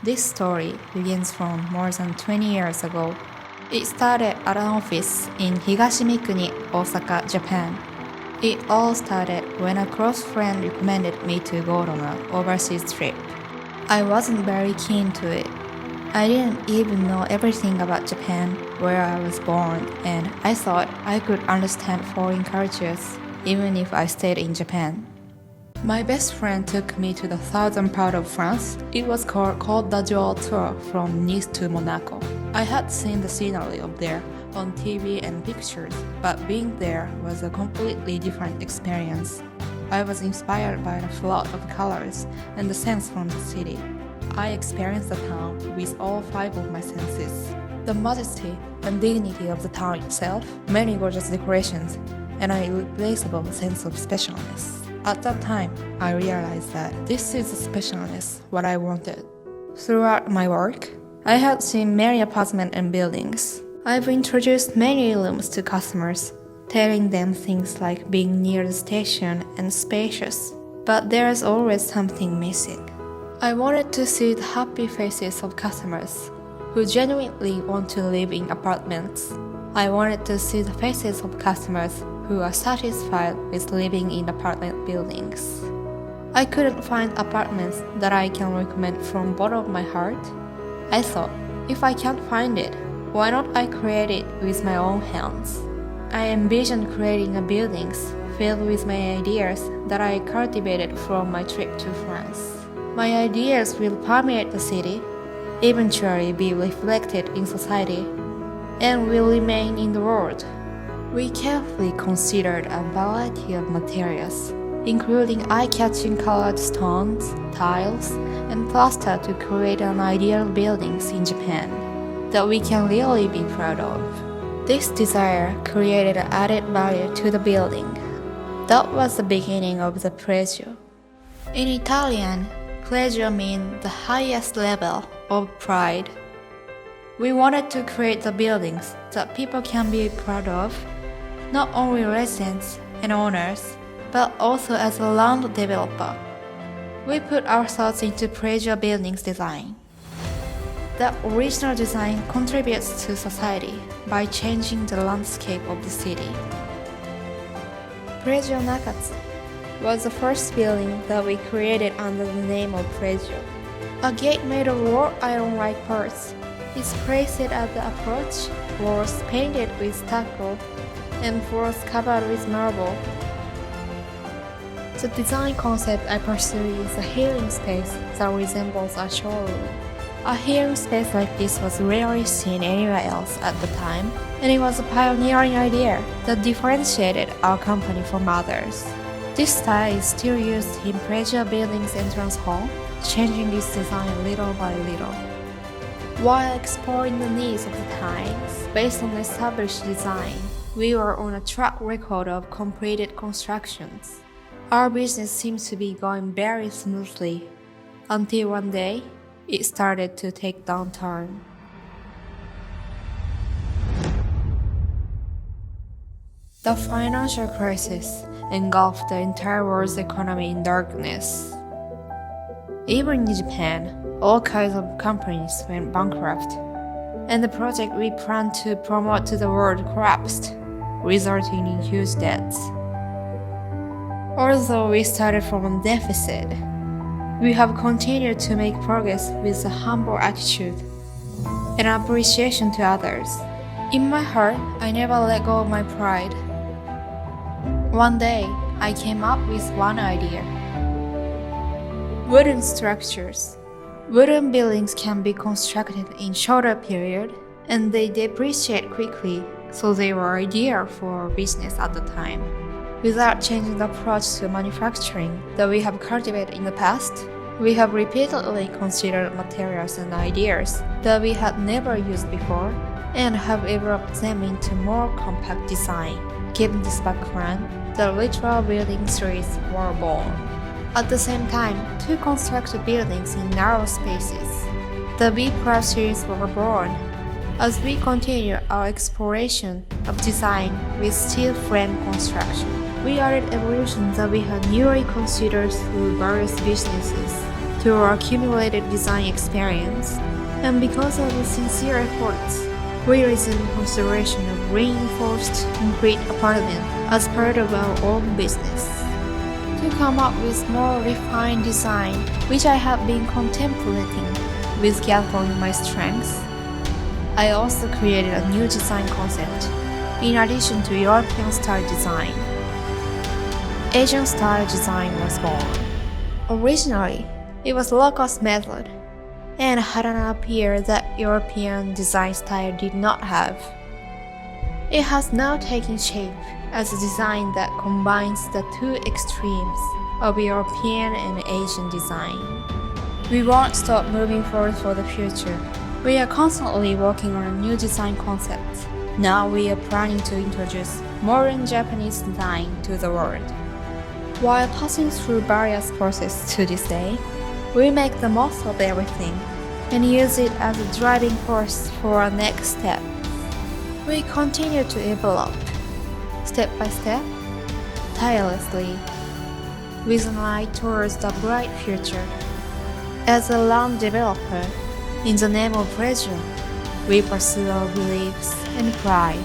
This story begins from more than 20 years ago. It started at an office in Higashimikuni, Osaka, Japan. It all started when a close friend recommended me to go on an overseas trip. I wasn't very keen to it. I didn't even know everything about Japan, where I was born, and I thought I could understand foreign cultures, even if I stayed in Japan. My best friend took me to the southern part of France. It was called Côte d'Azur tour from Nice to Monaco. I had seen the scenery up there on TV and pictures, but being there was a completely different experience. I was inspired by the flood of colors and the scents from the city. I experienced the town with all 5 of my senses. The majesty and dignity of the town itself, many gorgeous decorations, and an irreplaceable sense of specialness. At that time, I realized that this is the specialness what I wanted. Throughout my work, I had seen many apartments and buildings. I've introduced many rooms to customers, telling them things like being near the station and spacious. But there's always something missing. I wanted to see the happy faces of customers who genuinely want to live in apartments. I wanted to see the faces of customers who are satisfied with living in apartment buildings. I couldn't find apartments that I can recommend from bottom of my heart. I thought, if I can't find it, why not I create it with my own hands? I envisioned creating a buildings filled with my ideas that I cultivated from my trip to France. My ideas will permeate the city, eventually be reflected in society, and will remain in the world. We carefully considered a variety of materials, including eye-catching colored stones, tiles, and plaster to create an ideal buildings in Japan that we can really be proud of. This desire created an added value to the building. That was the beginning of the PREGIO. In Italian, PREGIO means the highest level of pride. We wanted to create the buildings that people can be proud of, not only residents and owners, but also as a land developer. We put our thoughts into PREGIO buildings design. The original design contributes to society by changing the landscape of the city. PREGIO Nakatsu was the first building that we created under the name of PREGIO. A gate made of wrought iron-like parts is placed at the approach, walls painted with stucco, and floors covered with marble. The design concept I pursue is a healing space that resembles a showroom. A healing space like this was rarely seen anywhere else at the time, and it was a pioneering idea that differentiated our company from others. This style is still used in PREGIO buildings entrance hall, changing its design little by little. While exploring the needs of the times based on established design, we were on a track record of completed constructions. Our business seems to be going very smoothly, until one day, it started to take downturn. The financial crisis engulfed the entire world's economy in darkness. Even in Japan, all kinds of companies went bankrupt, and the project we planned to promote to the world collapsed, resulting in huge debts. Although we started from a deficit, we have continued to make progress with a humble attitude and appreciation to others. In my heart, I never let go of my pride. One day, I came up with one idea. Wooden structures. Wooden buildings can be constructed in shorter period, and they depreciate quickly, so they were ideal for business at the time. Without changing the approach to manufacturing that we have cultivated in the past, we have repeatedly considered materials and ideas that we had never used before and have evolved them into more compact design. Given this background, the literal building series were born. At the same time, to construct buildings in narrow spaces, the B+ series were born. As we continue our exploration of design with steel frame construction, we added evolutions that we had newly considered through various businesses through our accumulated design experience, and because of the sincere efforts, we resumed consideration of reinforced concrete apartment as part of our own business. To come up with more refined design, which I have been contemplating with gathering my strengths, I also created a new design concept, in addition to European style design. Asian style design was born. Originally, it was low-cost method, and had an appeal that European design style did not have. It has now taken shape as a design that combines the two extremes of European and Asian design. We won't stop moving forward for the future. We are constantly working on a new design concept. Now we are planning to introduce modern Japanese design to the world. While passing through various processes to this day, we make the most of everything and use it as a driving force for our next step. We continue to develop, step by step, tirelessly, with an eye towards the bright future. As a land developer, in the name of PREGIO, we pursue our beliefs and pride.